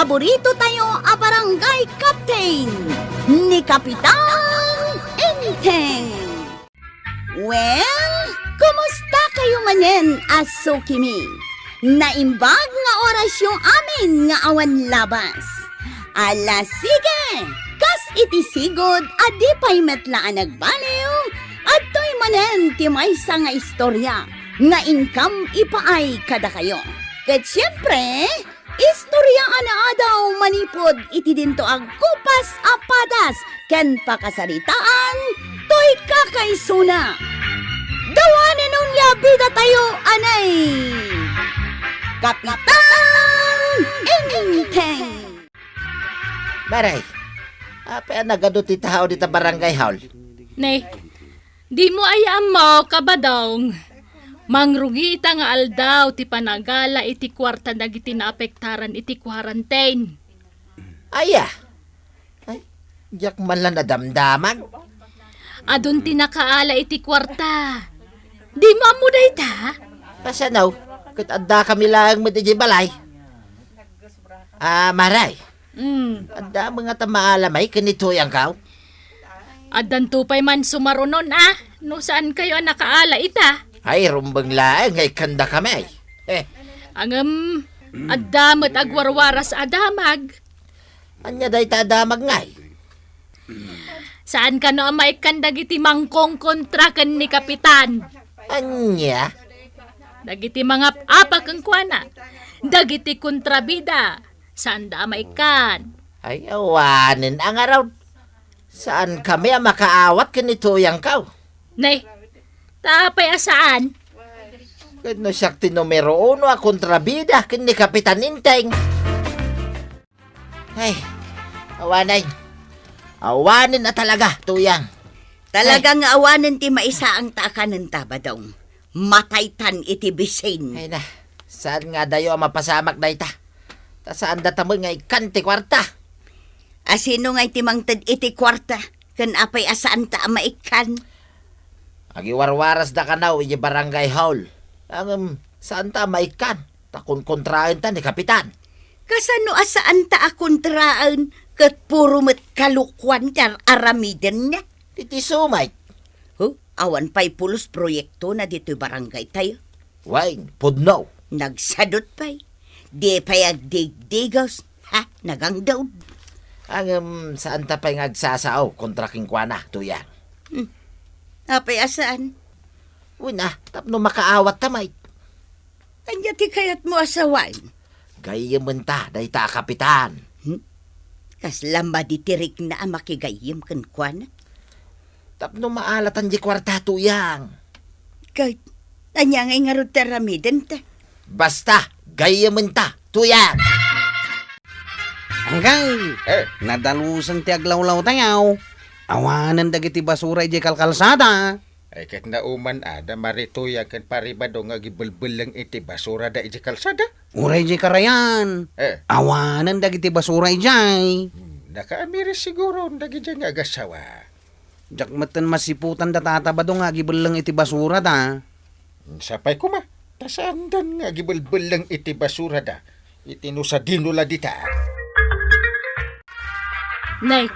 paborito tayo a barangay captain ni Kapitan Enteng. Well, kumusta kayo manen, Asukimi? Naimbag nga orasyon amin nga awan labas. Ala sige, kas itisigod adi pa'y metlaan nagbaliw at to'y manen ti maysa nga istorya nga income ipaay kada kayo. Ket siyempre, istorya ana daw manipod iti dinto ag kupas apadas ken pakasaritaan to'y kakaisuna. Dawanen nung yabida tayo anay Kapitan Enteng. Maray, apa nagadot ti tao dita barangay hall? Nay, di mo ayam mo, kabadong. Mangrugi ita nga aldaw ti panagala iti kwarta dagiti naapektaran iti quarantine. Aya, ay, jak man lang nadamdaman. Adun ti nakaala iti kwarta. Di mo amuday ta? Kasanaw, kat adda kami lang mo di balay. Maray, adda mga tamaalamay kanito yang kaw. Adan tupay man sumarunon no saan kayo nakaala ita? Ay, rumbang laeng ay kanda kami. Angam, adamot agwarwaras adamag. Anya day ta adamag ngay. Saan ka no amay kandag iti mangkong kontrakan ni Kapitan? Anya? Dagiti mga apak ang kuana. Dagiti kontrabida. Saan da amay kan? Ay, awanin ang araw. Saan kami ang makaawat kanito yang kaw? Nay, tapay asaan? Kano siya ti numero 1 a kontrabida kini Kapitan Enteng. Ay, awanay. Awanin na talaga, tuyang. Talagang awanen ti maisa ang taakanan tabadong. Mataytan iti bisin. Ay na, saan nga dayo ang mapasamak na ita? Ta saan datamo nga ikan ti kwarta? Asino nga iti mangtad iti kwarta? Kan apay asaan ta maikan? Agiwarwaras da kanaw iti barangay hall. Ang saan ta maikan? Takon kontrahen ta ni Kapitan. Kasano asaan ta akontraan kat puro met kalukwan tar aramiden niya? Titi sumay. Awan pa'y pulos proyekto na dito'y barangay tayo. Wain, pudno. Nagsadot pa'y. Di pa'y agdig-digaws. Nagang daw. Ang saan ta pa'y ngagsasao kontra kingkwana, tuyang. Apay asaan? Una, tapno makaawat tamay. Kanya ti kayat mo asawan. Gayem ta, day ta Kapitan. Kaslamba ditirik na makigayim kan kwana. Tapno maalatan di kwarta, tuyang. Kahit anya ngay nga rutaramiden ta. Basta, gayem ta, tuyang. Hanggang, nadalusan ti aglawlaw tayaw. Awanan dagiti basura iti kalkalsada. Ay kat nauman ada marituya kan paribado nga gibelbel lang iti basura da iti kalsada. Uray iti karayan. Awanan dagiti basura iti. Nakaamiris siguro dagiti nga agasawa. Jak matan masiputan da tatabado nga gibelang iti basura da. Sapay kuma, tasandan nga gibelbel lang iti basura da. Itinusa dinula dita. Nay,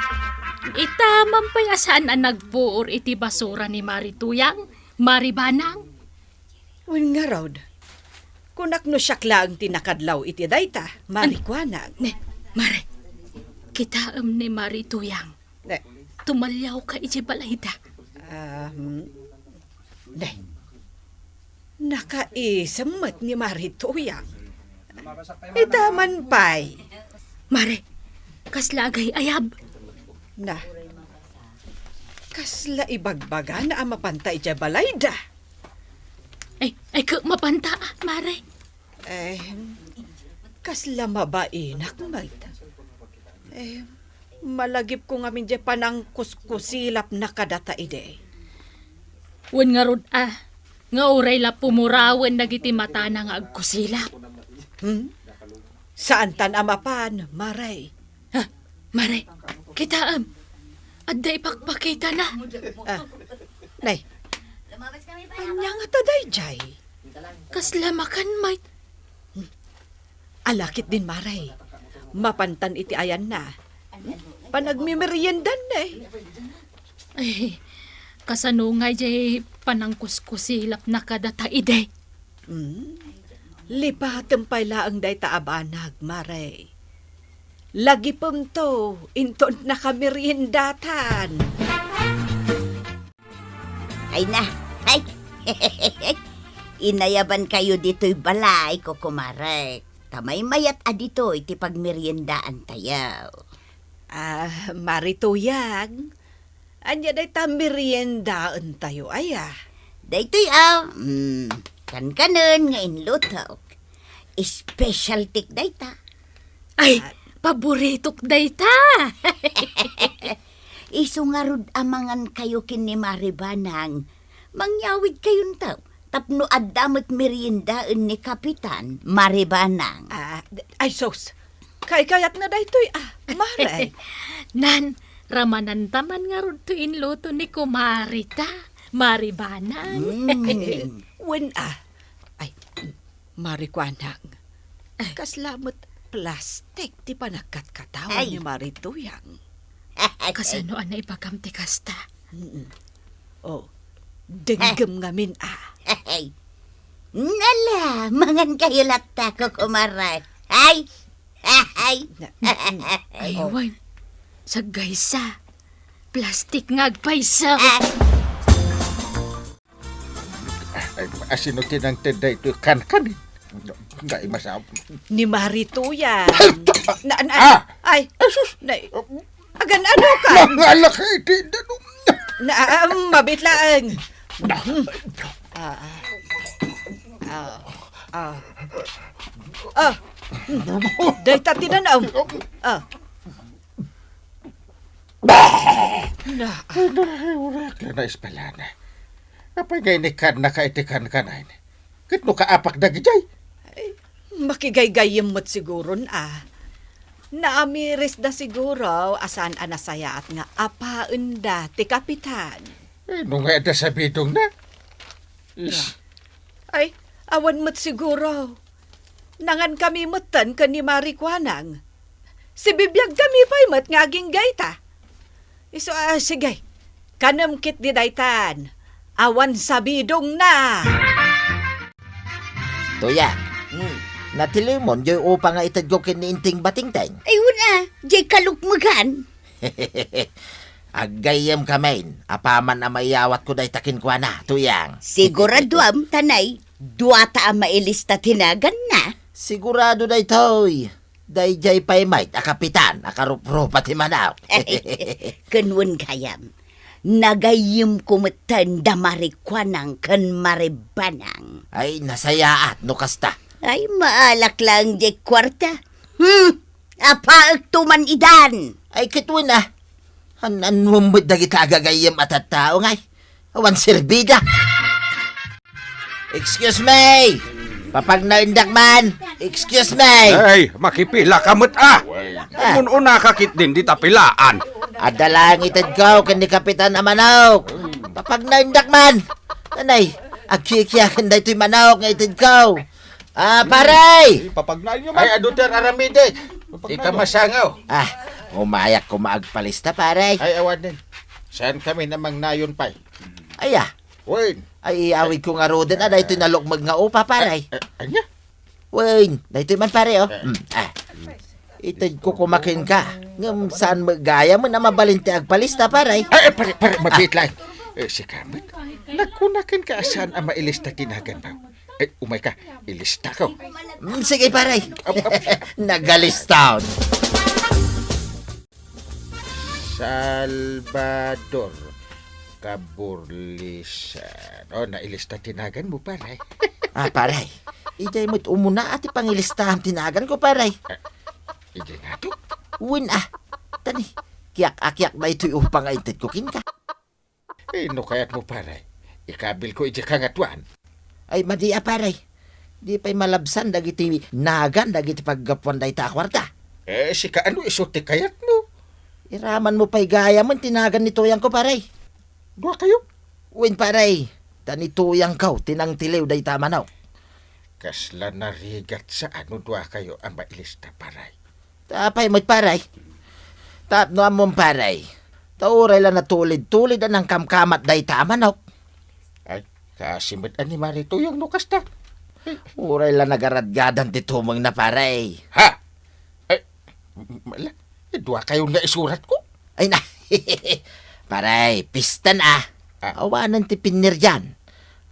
ita mampayasaan ang nagbuor iti basura ni Marituyang, Maribanang. Wen nga Rod, kunak no syakla ang tinakadlaw iti dayta, marikwanag. Ne, Mare, kita ni Marituyang. Tumalyaw ka iti balayda. Nakaisamat ni Marituyang. Itaman pa'y. Mare, kaslagay ayab. Na, kasla ibagbaga na ang mapanta iti balayda. Ay mapanta, Mare. Kasla mabainak mayta. Malagip ko nga minje panang kuskusilap na kadata ide. Wen nga rod nga uray la pumurawen dagiti mata na nga agkusilap. Saan tan amapan, Maray? Mare, kita adda ipakpakita na. Nay, anya nga taday, Jay? Kaslamakan, Mike. Alakit din, Maray. Mapantan iti ayan na. Panagmimeriendan na eh. Ay, kasanungay jay panangkuskusilap na kadata ide. Lipatem pay laang day taabanag, Mare. Lagi pum to, inton na kameriendatan. Ay na, ay. Inayaban kayo dito'y balay ko kumarek. Tamay mayat adito iti pagmeriendaan tayo. Marituyang. Anya day ta meriendaan tayo, aya. Daytoy kan-kanon nga inlutok. Special tik dayta. Ay, paboritok dayta. Isungarud amangan kayo kin ni Maribanang. Mangyawid kayong tao. Tapno adamot meriendaan ni Kapitan Maribanang. Ay sos. Kayat na daytoy, Mare. Nan, ramanan taman nga ron to inluto ni Kumarita. Maribanang. Wen ay, Marikwanang. Kaslamot plastic ti panagkat-katawan Ay. ni Marituyang. Kasanoan na ipakamti kasta. Oh, denggem ngamin Ay, nala, mangan kayo lata ko kumaray. Ay, ay, Ay, wan. Sagay sa. Plastic nga agpaysa. Asino tinang teda itu kan-kan. Nga imasap. Ni Marituyang. Ay, Asus! na, agan ano ka? Mga laki, di danong. Mabitlaan. Day tatinanaw. Na, Kaya na ispalana. Kapag ngay ni kan nakaitikan ka na ini. Kitno ka apak na gijay. makigaygayem mo't siguro Naamiris da siguro asan anasaya at nga apaen da ti kapitan. Nung nga da sa bidong na. Is, Ay, awan mo't siguro. Nangan kami mutan ka ni Marikwanang. Si bibiyag kami pa'y mat ngaging gayta. Iso, sige, kanam kit di daytan. Awan sa bidong na. Tuya, natilimon, joy upang nga itad ko kiniinting batingteng. ay wala, jay kalukmagan. Agayam kamain, apaman na mayawat ko day takin kwa na, tuyang. Sigurado am tanay, duwata ang mailista tinagan na. Sigurado day toy. Day jay pay might, kapitan, akarupro pati manaw. Kanwan kayam, nagayim kumatan da Marikwanang kan Maribanang. Ay, nasayaat, no kasta. Ay, maalak lang jay kwarta. Apaak tuman idan. Ay, kitwin na. Hanan mumbod na kita agagayam at at tao ngay. Awan sirbida. Excuse me! Papag naindak man! Excuse me! Ay, makipila kamot Mun una kakit din di tapilaan. Adalang itad ko kan ni Kapitan Amanok. Papag naindak man! Nanay, agkikiyakin na ito'y manok nga itad ko. Paray! papagnain nyo man. Ay, aduter aramide. Ika masangaw. Umayak ko maagpalista, paray. Ay, awan din. Saan kami namang nayon pa'y? Aya, Wait. ay awid ko nga roden, na ito'y nalukmag nga upa, paray. Anya? Wain, na ito'y man, pare, oh. Itad ko kumakin ka. Ngam saan magaya mo na mabalinti agpalista, paray. Ay, pare, mabit lang. Si Kamit, nakunakin ka saan ang mailista tinagan ba? Ay, umay ka, ilista ko. Sige, paray. Nagalistaon. Salvador Caburlisan. Nailista tinagan mo, pare. Paray. Ijay mo't umuna at ipangilistahan tinagan ko, paray. Ijay nga to. Win, tani. Kiyak-akyak na ito'y upang aintid ko kin ka. No kayat mo, pare. Ikabil ko ijay kangatuan. Ay, madi, paray. Di pa'y malabsan, dagiti nagan, dagiti paggapuan da ita kwarta. Si kaano isote kayat mo? Iraman mo pa'y gaya mo, tinagan ni tuyang ko, paray. Dua kayo? Win, paray. Tani tuyang ko, tinang tiliw da ita manaw. Kasla narigat sa ano dua kayo ang mailista, paray. Tapay mo't paray. Tap no among paray. Tauray lang natulid-tulid ang kamkamat day tamanok. Ay, kasimit ani marito yung nukas ta. Uray lang nagaradgadan ti tumang na paray. Ha? Ay, mala, dua kayong naisurat ko. Ay na, paray, pistan ah. Awanan ti pinir dyan.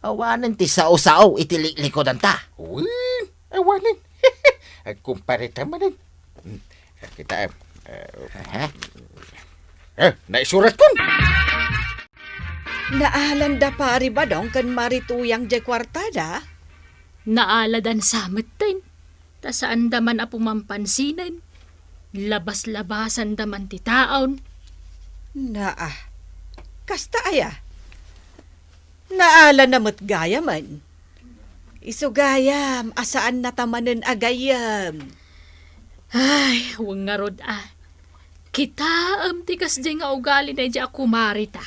Awanan ti sao-sao itilikod ta. Uy, awanin. Ay, kumpare tamanin. Kita, Ha? naisurat ko. Naalanda pari ba dong kan marituyang di kwartada? Naaladan samit din. Ta saan daman a pumampansinan. Labas-labasan daman ti taon. Kasta aya. Naala namot gaya man. Isugayam, asaan natamanen agayam. Ay, huwag nga rod ah. Kita tikas di nga ugali na di ako marita.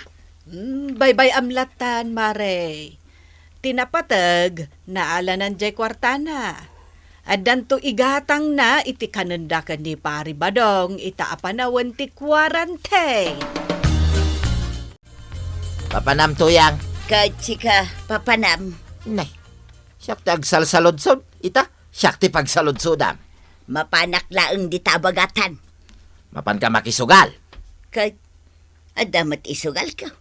Bye-bye amlatan, mare. Tinapatag, naala ng jay kwartana. Adan to igatang na iti kanundakan ni pari badong itaapanawan ti kwarante. Papanam tuyang. Kachika, papanam. Nay, siyak ti agsalsalodsod. Ita, siyak ti pagsalodsoddam. Mapanak laeng di tabagatan. Mapan ka makisugal. Adamat isugal ka.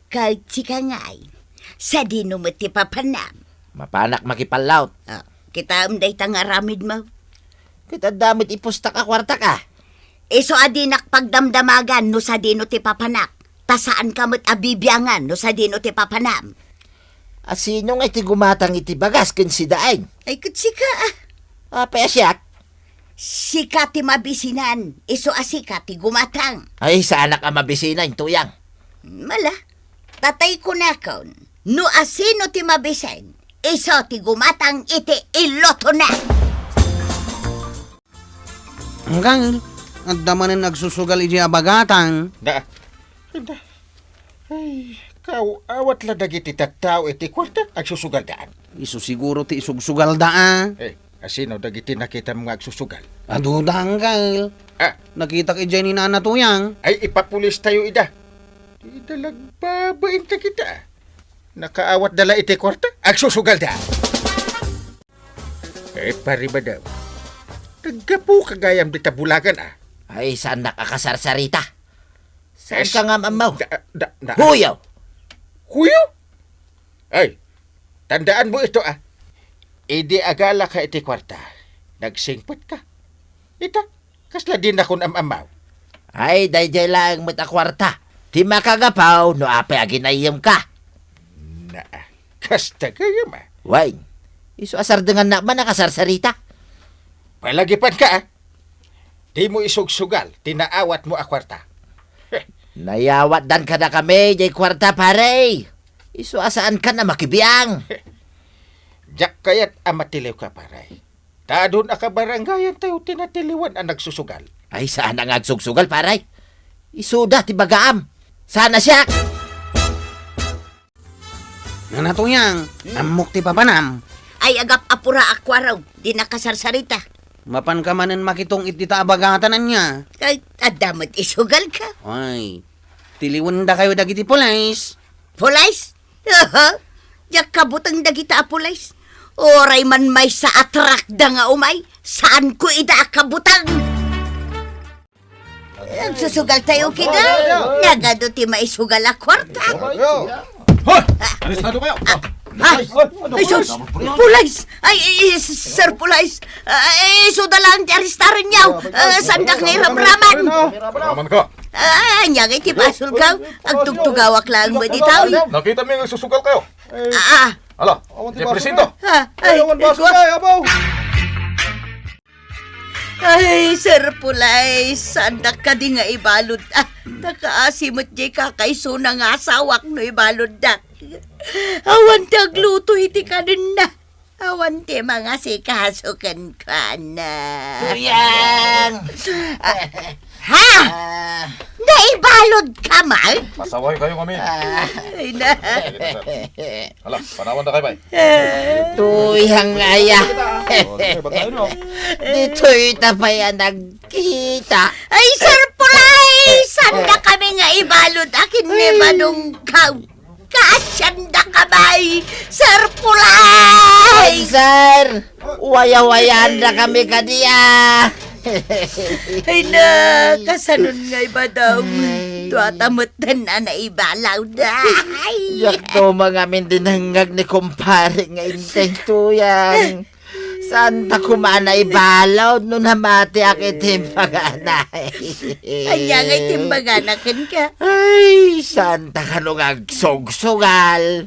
Kachika ngay. Sa dino mo ti papanam. Mapanak makipalaut. Kita amday tangaramid mo. Kita damit ipustak a kwarta ka. Iso adinak pagdamdamagan no sa dino ti papanak. Tasaan kamot abibyangan no sa dino ti papanam. Asino nga iti gumatang iti bagas ken si daeng. Ay kutsika Pesyak. Sika ti mabisinan. Iso asika ti gumatang. Ay, sa anak ang mabisina yung tuyang. Mala, tatay ko na kaon. No asino ti mabisen. Iso ti gumatang iti iloto na. Hanggang, at damanin nagsusugal iti abagatan. Ay, awat la dagiti tattao iti kwarta agsusugal daan. Isu siguro ti isugsugal da. Asino dagiti nakita mga agsusugal. Aduda hanggang. Nakita ki Jenny na natuyang. Ay, ipapulis tayo ida. Di dalagbabain ta kita. Nakaawat dala iti kwarta agsusugal daan. Pari ba daw? Naggapo kagayam di tabulagan Ay, saan nakakasarsarita? Saan ka nga mamaw? Da. Huyaw! Huyo? Ay, tandaan mo ito Idi agala ka iti kwarta. Nagsingpot ka. Ita, kasla din akong amamaw. Ay, dayjay lang mata kwarta. Di makagapaw, no ape aginayam ka. Kasta kayo Way, iso asar dengan na man nakasarsarita. Palagipan ka Di mo isugsugal, tinaawat mo kwarta. Nayawat dan ka na kami, jay kwarta pare. Iso asaan ka na makibiyang. Jak kayat amatiliw ka paray. Tadon akabarangayan tayo tinatiliwan ang nagsusugal. Ay, saan ang agsugsugal paray? Isuda ti bagaam. Sana siya. Nanatuyang, amok ti papanam. Ay agap apura akwaraw, di nakasarsarita. Mapan ka manen makitong itita abagatanan niya. Ay, adamat isugal ka. Ay, tiliwan da kayo dagiti pulais. Pulais? Jak kabutang dagita pulais. Oray man may sa atrak da nga umay. Saan ko ida kabutang? Nagsusugal tayo kita. Nagado ti maisugal a kwarta. Hoy! Arestado kayo! Ay, sus! Pulais! Ay, Sir Pulais! Iso da lang ti aristarin niyaw! Sandak ngay rabraman! Raman ka! Nya ngay ti pasul ka! Agtugtugawak lang ba di tao? Nakita mo yung susugal kayo. Ala, di presinto. Ay, Sir Pulais! Sandak ka di nga ibalod. Nakaasimot di kakaiso na nga asawak no ibalod da. Awan ti agluto iti kanin na. Awan ti mga sikasukan ka na. Tuyang! Ha? Na Naibalod ka man? Pasaway kayo kami. Ay na. Hala, panawan na kayo, bay. Tuyang aya. Ba't tayo no? Dito'y tapayan nagkita. Ay, Sir Pulay! Saan na kami nga ibalod? Akin may manong kaasyan na kamay! Sir Pulay! Sir, waya-wayan na kami kaniya. Ay na, kasanon nga iba daw. Tuatamutan na naibalaw na. Ay! Yakto mga mindinangag ni kumpare nga inteng tuyang. Santa kumana ibalaw no namati akitim paganay. Kanya nga itimbaganakin ka. Ay, santa kanong agsog-sugal.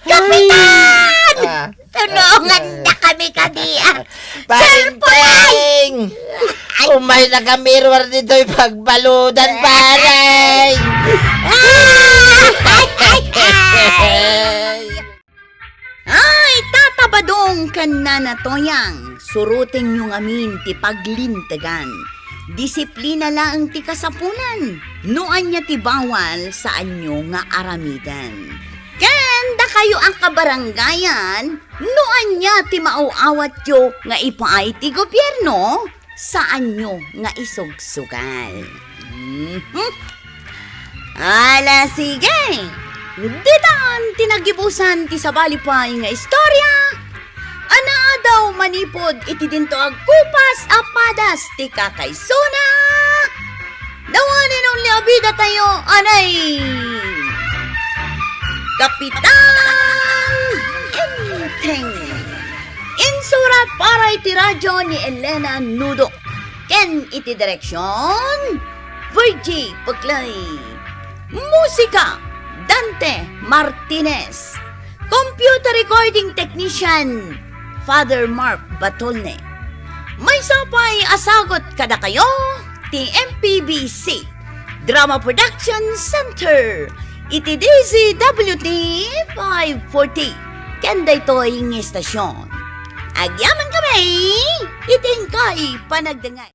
Kapitan! Ah, Tulungan na kami kaniya. Parinting! Umay na kamirwar dito'y pagbaludan, paray! Ay, tatabadong kan na toyang. Surutin yung amin ti paglintagan. Disiplina lang ti kasapunan. Noan niya ti bawal saan nyo nga aramidan. Kanda kayo ang kabaranggayan, noan niya ti mauawat yo nga ipaay ti gobyerno, saan nyo nga isugsugal. Ala, sige! Ditan tinagibusan ti sabalipay nga istorya. Ana daw manipod iti dinto agkupas apadas ti kakaysuna. Dawanin ang liabida tayo, anay! Kapitan Inteng. Insurat para iti radyo ni Elena Nudo. Ken iti direksyon Virgie Puklay. Musika Dante Martinez. Computer recording technician Father Mark Batolne. May sapay asagot kada kayo ti MPBC Drama Production Center. Iti DZWT 540. Kanda ito'y ng estasyon. Agyaman kami, itingkay panagdangay.